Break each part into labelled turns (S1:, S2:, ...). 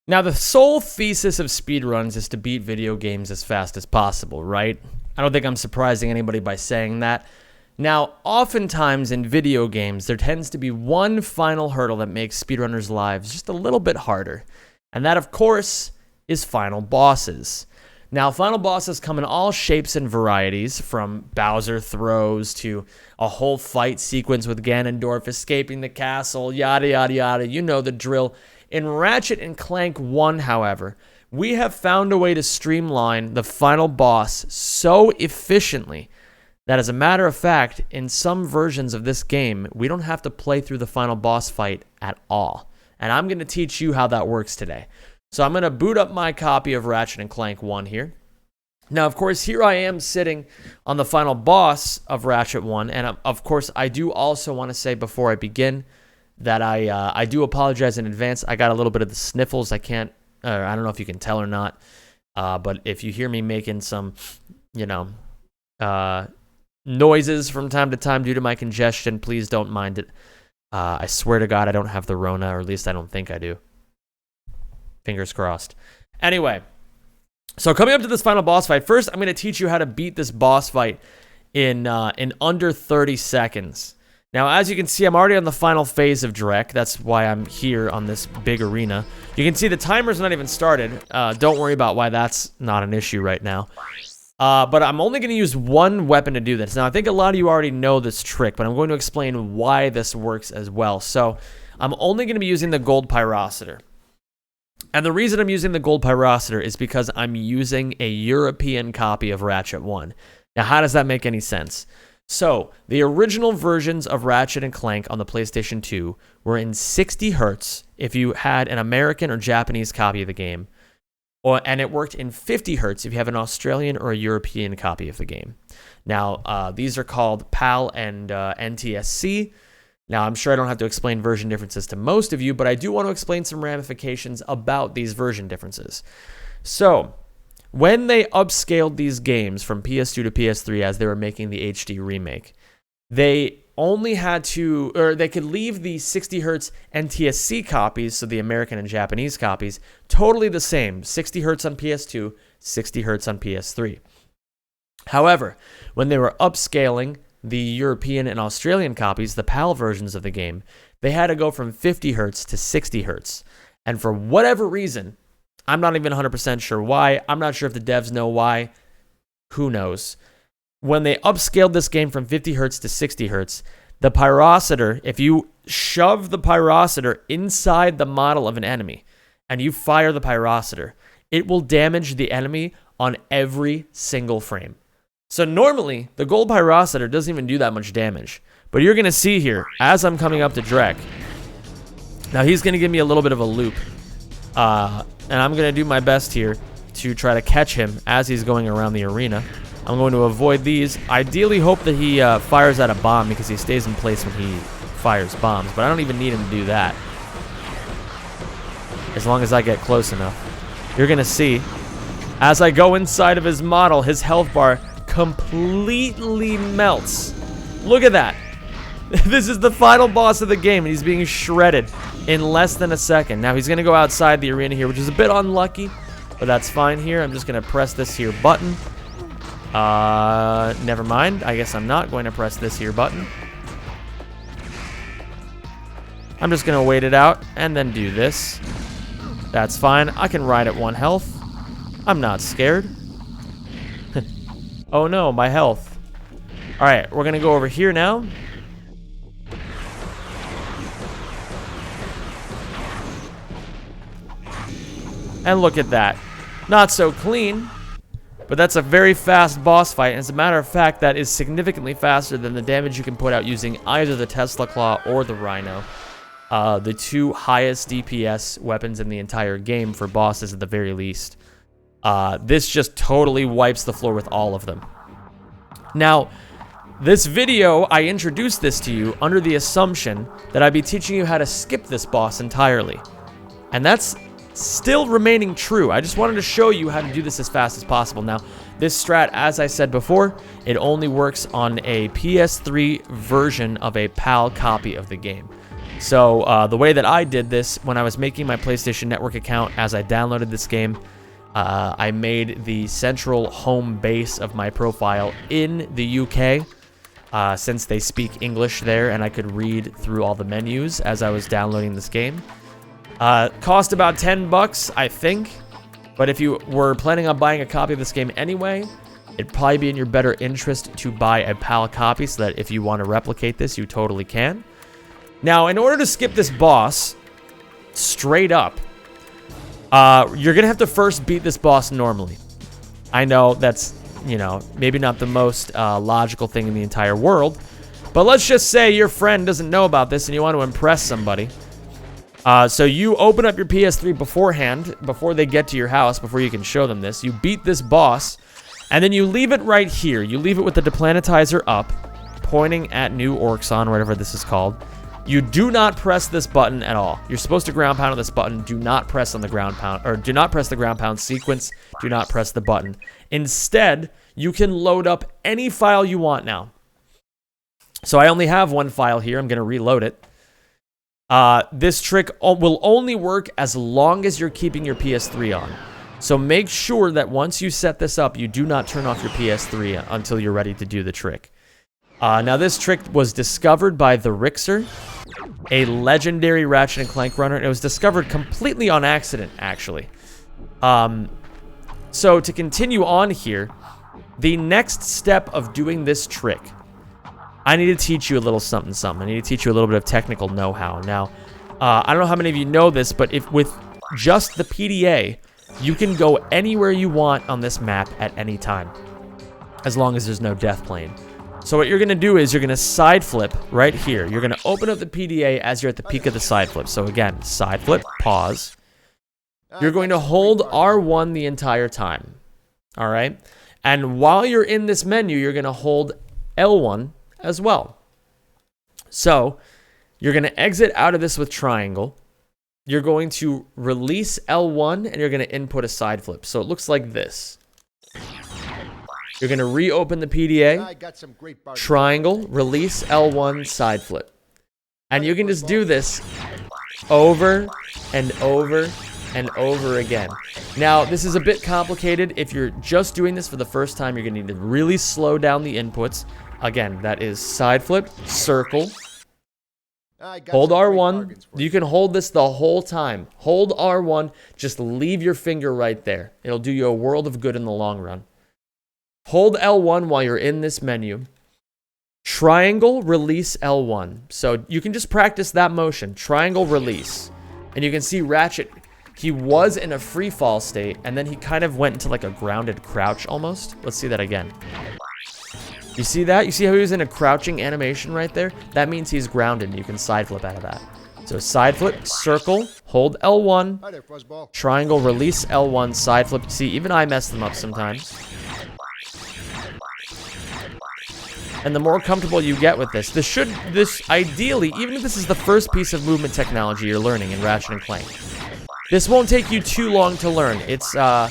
S1: Now, the sole thesis of speedruns is to beat video games as fast as possible, right? I don't think I'm surprising anybody by saying that. Now, oftentimes in video games, there tends to be one final hurdle that makes speedrunners' lives just a little bit harder. And that, of course, is final bosses. Now, final bosses come in all shapes and varieties, from Bowser throws to a whole fight sequence with Ganondorf escaping the castle, yada, yada, yada. You know the drill. In Ratchet and Clank 1, however, we have found a way to streamline the final boss so efficiently that, as a matter of fact, in some versions of this game, we don't have to play through the final boss fight at all. And I'm going to teach you how that works today. So I'm going to boot up my copy of Ratchet and Clank 1 here. Now, of course, here I am sitting on the final boss of Ratchet 1. And, of course, I do also want to say before I begin that I do apologize in advance. I got a little bit of the sniffles. I don't know if you can tell or not. But if you hear me making some, noises from time to time due to my congestion, please don't mind it. I swear to God, I don't have the Rona, or at least I don't think I do. Fingers crossed. Anyway, so coming up to this final boss fight, first I'm going to teach you how to beat this boss fight in under 30 seconds. Now, as you can see, I'm already on the final phase of Drek. That's why I'm here on this big arena. You can see the timer's not even started. Don't worry about why that's not an issue right now. But I'm only going to use one weapon to do this. Now, I think a lot of you already know this trick, but I'm going to explain why this works as well. So, I'm only going to be using the gold pyrocitor. And the reason I'm using the gold pyrocitor is because I'm using a European copy of Ratchet 1. Now, how does that make any sense? So, the original versions of Ratchet and Clank on the PlayStation 2 were in 60 Hz if you had an American or Japanese copy of the game. And it worked in 50 Hz if you have an Australian or a European copy of the game. Now, these are called PAL and NTSC. Now, I'm sure I don't have to explain version differences to most of you, but I do want to explain some ramifications about these version differences. So, when they upscaled these games from PS2 to PS3 as they were making the HD remake, they only had to, or they could leave the 60 Hz NTSC copies, so the American and Japanese copies, totally the same, 60 Hz on PS2, 60 Hz on PS3. However, when they were upscaling the European and Australian copies, the PAL versions of the game, they had to go from 50 Hz to 60 Hz. And for whatever reason, I'm not even 100% sure why. I'm not sure if the devs know why. Who knows? When they upscaled this game from 50 Hz to 60 Hz, the pyrocitor, if you shove the pyrocitor inside the model of an enemy and you fire the pyrocitor, it will damage the enemy on every single frame. So normally, the gold pyrocitor doesn't even do that much damage. But you're going to see here, as I'm coming up to Drek, now he's going to give me a little bit of a loop. And I'm going to do my best here to try to catch him as he's going around the arena. I'm going to avoid these. Ideally hope that he fires out a bomb because he stays in place when he fires bombs. But I don't even need him to do that. As long as I get close enough. You're going to see, as I go inside of his model, his health bar completely melts. Look at that. This is the final boss of the game, and he's being shredded in less than a second. Now, he's going to go outside the arena here, which is a bit unlucky, but that's fine here. I'm just going to press this here button. Never mind. I guess I'm not going to press this here button. I'm just going to wait it out and then do this. That's fine. I can ride at 1 health. I'm not scared. Oh no, my health. Alright, we're going to go over here now. And look at that. Not so clean, but that's a very fast boss fight. And as a matter of fact, that is significantly faster than the damage you can put out using either the Tesla Claw or the Ryno. The two highest DPS weapons in the entire game for bosses at the very least. This just totally wipes the floor with all of them. Now, this video, I introduced this to you under the assumption that I'd be teaching you how to skip this boss entirely. And that's still remaining true. I just wanted to show you how to do this as fast as possible. Now, this strat, as I said before, it only works on a PS3 version of a PAL copy of the game. So the way that I did this, when I was making my PlayStation Network account as I downloaded this game, I made the central home base of my profile in the UK, since they speak English there, and I could read through all the menus as I was downloading this game. Cost about $10, I think, but if you were planning on buying a copy of this game anyway, it'd probably be in your better interest to buy a PAL copy so that if you want to replicate this, you totally can. Now, in order to skip this boss, straight up, you're going to have to first beat this boss normally. I know that's, you know, maybe not the most logical thing in the entire world, but let's just say your friend doesn't know about this and you want to impress somebody. So you open up your PS3 beforehand, before they get to your house, before you can show them this. You beat this boss, and then you leave it right here. You leave it with the deplanetizer up, pointing at New Orxon, or whatever this is called. You do not press this button at all. You're supposed to ground pound on this button. Do not press on the ground pound, or do not press the ground pound sequence. Do not press the button. Instead, you can load up any file you want now. So I only have one file here. I'm going to reload it. This trick will only work as long as you're keeping your PS3 on. So make sure that once you set this up, you do not turn off your PS3 until you're ready to do the trick. Now, this trick was discovered by the Rixer, a legendary Ratchet and Clank runner. It was discovered completely on accident, actually. So to continue on here, the next step of doing this trick, I need to teach you a little something. I need to teach you a little bit of technical know-how. Now, I don't know how many of you know this, but if with just the PDA, you can go anywhere you want on this map at any time, as long as there's no death plane. So what you're going to do is you're going to side flip right here. You're going to open up the PDA as you're at the peak of the side flip. So again, side flip, pause. You're going to hold R1 the entire time. All right? And while you're in this menu, you're going to hold L1 as well. So you're going to exit out of this with triangle. You're going to release L1 and you're going to input a side flip. So it looks like this. You're going to reopen the PDA, triangle, release L1, side flip. And you can just do this over and over and over again. Now, this is a bit complicated. If you're just doing this for the first time, you're going to need to really slow down the inputs. Again, that is side flip, circle, hold R1. You can hold this the whole time. Hold R1, just leave your finger right there. It'll do you a world of good in the long run. Hold L1 while you're in this menu. Triangle, release L1. So you can just practice that motion. Triangle, release. And you can see Ratchet, he was in a free fall state, and then he kind of went into like a grounded crouch almost. Let's see that again. You see that? You see how he was in a crouching animation right there? That means he's grounded, and you can side flip out of that. So side flip, circle, hold L1, triangle, release L1, side flip. See, even I mess them up sometimes. And the more comfortable you get with this, this ideally, even if this is the first piece of movement technology you're learning in Ratchet and Clank, this won't take you too long to learn. It's a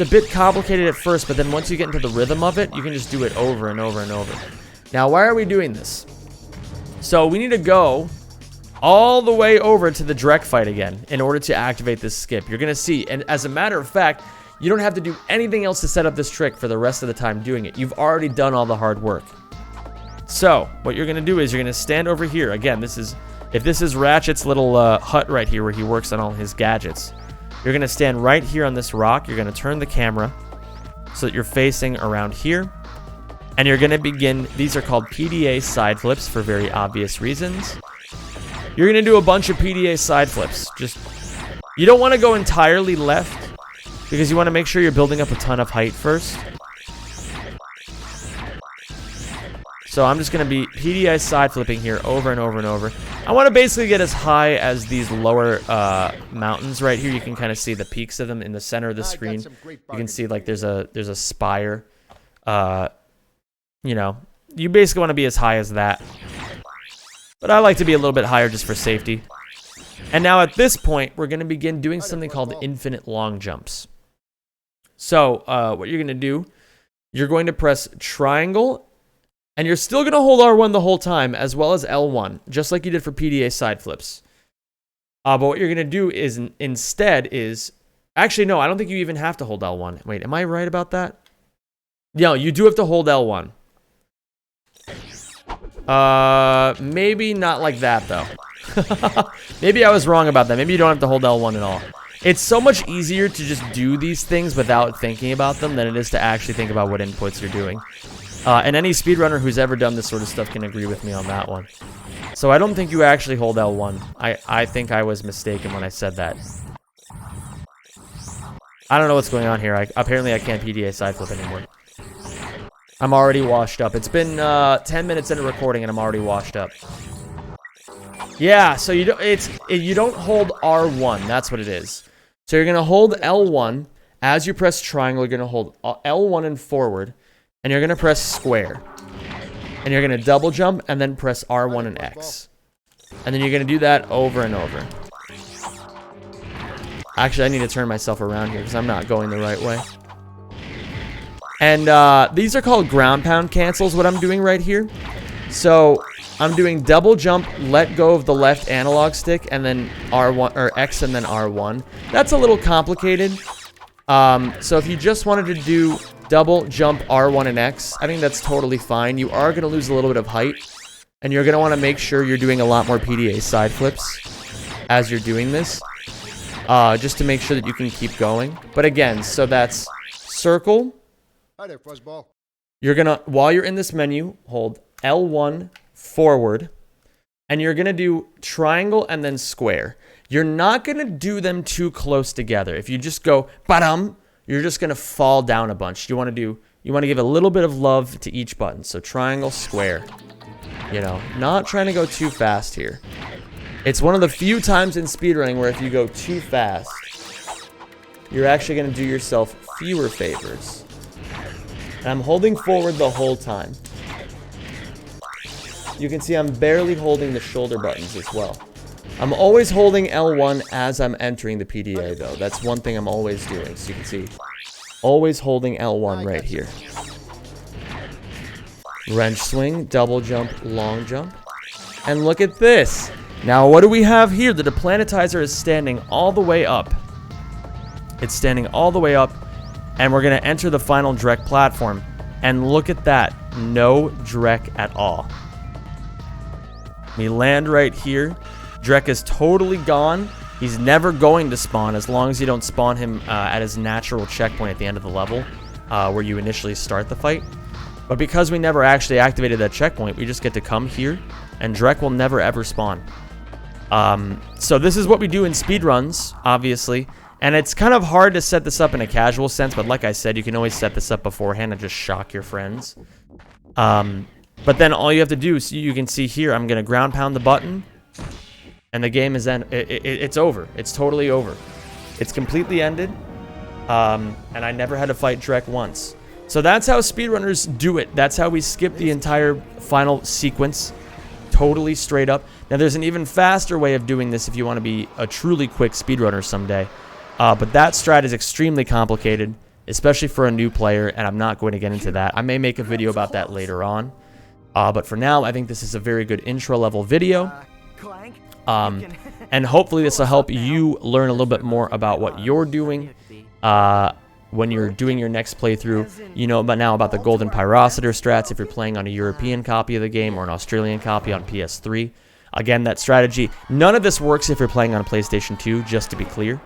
S1: bit complicated at first, but then once you get into the rhythm of it, you can just do it over and over and over. Now, why are we doing this? So we need to go all the way over to the Drek fight again in order to activate this skip. You're going to see, and as a matter of fact, you don't have to do anything else to set up this trick for the rest of the time doing it. You've already done all the hard work. So what you're going to do is you're going to stand over here. Again, if this is Ratchet's little hut right here where he works on all his gadgets. You're going to stand right here on this rock. You're going to turn the camera so that you're facing around here. And you're going to begin, these are called PDA side flips for very obvious reasons. You're going to do a bunch of PDA side flips. You don't want to go entirely left because you want to make sure you're building up a ton of height first. So I'm just going to be PDA side flipping here over and over and over. I want to basically get as high as these lower mountains right here. You can kind of see the peaks of them in the center of the screen. You can see like there's a spire. You know, you basically want to be as high as that. But I like to be a little bit higher just for safety. And now at this point, we're going to begin doing something called infinite long jumps. So what you're going to do, you're going to press triangle And you're still going to hold R1 the whole time, as well as L1, just like you did for PDA side flips. But what you're going to do is instead is... Actually, no, I don't think you even have to hold L1. Wait, am I right about that? No, you do have to hold L1. Maybe not like that, though. Maybe I was wrong about that. Maybe you don't have to hold L1 at all. It's so much easier to just do these things without thinking about them than it is to actually think about what inputs you're doing. And any speedrunner who's ever done this sort of stuff can agree with me on that one. So I don't think you actually hold L1. I think I was mistaken when I said that. I don't know what's going on here. Apparently I can't PDA side flip anymore. I'm already washed up. It's been 10 minutes into recording and I'm already washed up. Yeah, so you don't hold R1. That's what it is. So you're gonna hold L1 as you press triangle. You're gonna hold L1 and forward, and you're gonna press square, and you're gonna double jump and then press R1 and X, and then you're gonna do that over and over. Actually, I need to turn myself around here because I'm not going the right way. And these are called ground pound cancels, what I'm doing right here. So I'm doing double jump, let go of the left analog stick, and then R1 or X and then R1. That's a little complicated. So if you just wanted to do double jump R1 and X, I think that's totally fine. You are going to lose a little bit of height, and you're going to want to make sure you're doing a lot more PDA side flips as you're doing this, just to make sure that you can keep going. But again, so that's circle.
S2: Hi there, fuzzball.
S1: You're going to, while you're in this menu, hold L1 forward, and you're going to do triangle and then square. You're not going to do them too close together. If you just go ba-dum, you're just going to fall down a bunch. You want to give a little bit of love to each button. So triangle, square. You know, not trying to go too fast here. It's one of the few times in speedrunning where if you go too fast, you're actually going to do yourself fewer favors. And I'm holding forward the whole time. You can see I'm barely holding the shoulder buttons as well. I'm always holding L1 as I'm entering the PDA though. That's one thing I'm always doing. So you can see, always holding L1 right here. Wrench swing, double jump, long jump. And look at this. Now what do we have here? The deplanetizer is standing all the way up. It's standing all the way up. And we're going to enter the final Drek platform. And look at that. No Drek at all. We land right here. Drek is totally gone. He's never going to spawn as long as you don't spawn him at his natural checkpoint at the end of the level where you initially start the fight. But because we never actually activated that checkpoint, we just get to come here and Drek will never ever spawn. So this is what we do in speedruns, obviously. And it's kind of hard to set this up in a casual sense, but like I said, you can always set this up beforehand and just shock your friends. But then all you have to do, so you can see here, I'm going to ground pound the button, and the game is it's over. It's totally over. It's completely ended, and I never had to fight Drek once. So that's how speedrunners do it. That's how we skip the entire final sequence, totally straight up. Now there's an even faster way of doing this if you want to be a truly quick speedrunner someday. But that strat is extremely complicated, especially for a new player, and I'm not going to get into that. I may make a video about that later on. But for now, I think this is a very good intro-level video. And hopefully this will help you learn a little bit more about what you're doing when you're doing your next playthrough. You know about the golden pyrocitor strats if you're playing on a European copy of the game or an Australian copy on PS3. Again, that strategy, none of this works if you're playing on a PlayStation 2, just to be clear.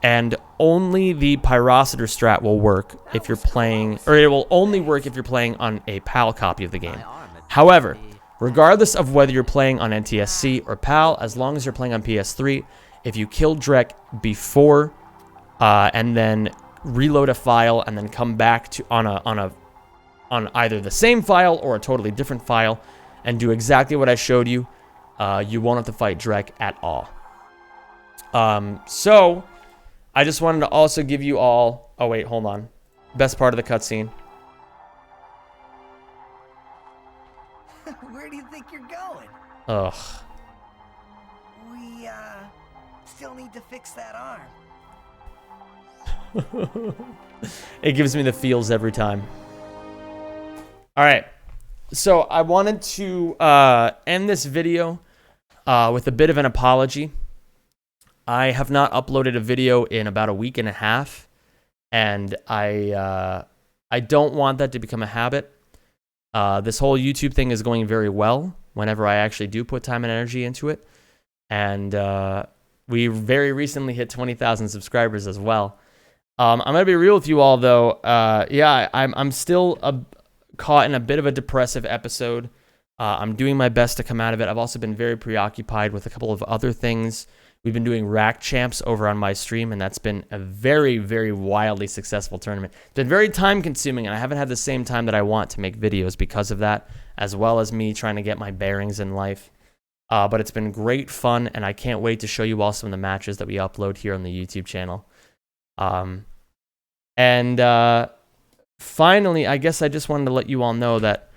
S1: And only the pyrocitor strat will work if you're playing, or it will only work if you're playing on a PAL copy of the game. However, regardless of whether you're playing on NTSC or PAL, as long as you're playing on PS3, if you kill Drek before and then reload a file and then come back to on either the same file or a totally different file and do exactly what I showed you, you won't have to fight Drek at all. So I just wanted to also give you all, oh wait, hold on. Best part of the cutscene.
S3: Where do you think you're going?
S1: Ugh.
S3: We, still need to fix that arm.
S1: It gives me the feels every time. All right. So I wanted to end this video with a bit of an apology. I have not uploaded a video in about a week and a half, and I don't want that to become a habit. This whole YouTube thing is going very well whenever I actually do put time and energy into it. And we very recently hit 20,000 subscribers as well. I'm going to be real with you all, though. I'm still caught in a bit of a depressive episode. I'm doing my best to come out of it. I've also been very preoccupied with a couple of other things. We've been doing rack champs over on my stream, and that's been a very, very wildly successful tournament. It's been very time-consuming, and I haven't had the same time that I want to make videos because of that, as well as me trying to get my bearings in life. But it's been great fun, and I can't wait to show you all some of the matches that we upload here on the YouTube channel. Finally, I guess I just wanted to let you all know that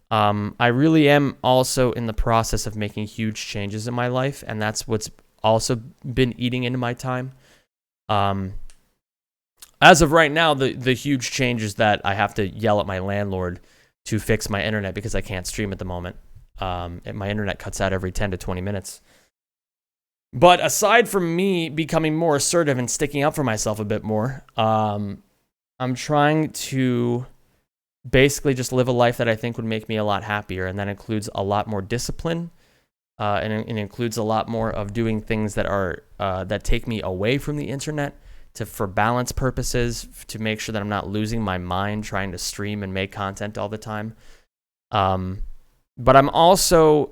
S1: I really am also in the process of making huge changes in my life, and that's what's also been eating into my time. As of right now, the huge change is that I have to yell at my landlord to fix my internet because I can't stream at the moment. My internet cuts out every 10 to 20 minutes. But aside from me becoming more assertive and sticking up for myself a bit more, I'm trying to basically just live a life that I think would make me a lot happier, and that includes a lot more discipline. And it includes a lot more of doing things that are that take me away from the internet for balance purposes, to make sure that I'm not losing my mind trying to stream and make content all the time. But I'm also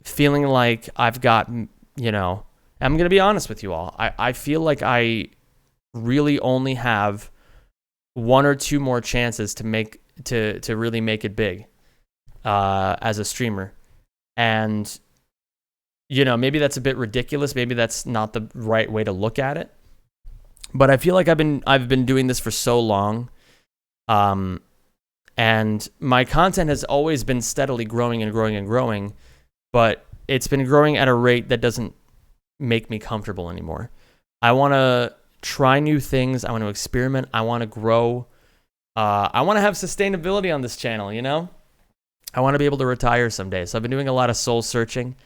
S1: feeling like I've got, I'm going to be honest with you all. I feel like I really only have one or two more chances to really make it big as a streamer. And maybe that's a bit ridiculous. Maybe that's not the right way to look at it. But I feel like I've been doing this for so long. And my content has always been steadily growing and growing and growing, but it's been growing at a rate that doesn't make me comfortable anymore. I want to try new things. I want to experiment. I want to grow. I want to have sustainability on this channel, I want to be able to retire someday. So I've been doing a lot of soul searching.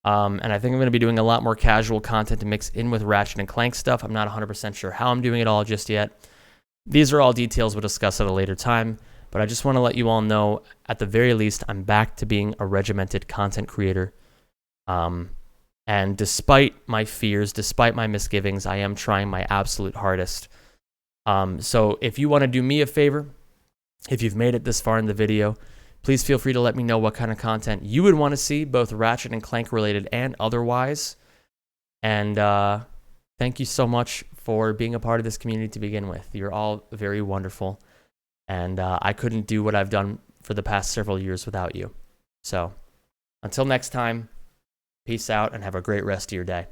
S1: And I think I'm going to be doing a lot more casual content to mix in with Ratchet and Clank stuff. I'm not 100% sure how I'm doing it all just yet. These are all details we'll discuss at a later time. But I just want to let you all know, at the very least, I'm back to being a regimented content creator. And despite my fears, despite my misgivings, I am trying my absolute hardest. So if you want to do me a favor, if you've made it this far in the video, please feel free to let me know what kind of content you would want to see, both Ratchet and Clank related and otherwise. And thank you so much for being a part of this community to begin with. You're all very wonderful. And I couldn't do what I've done for the past several years without you. So until next time, peace out and have a great rest of your day.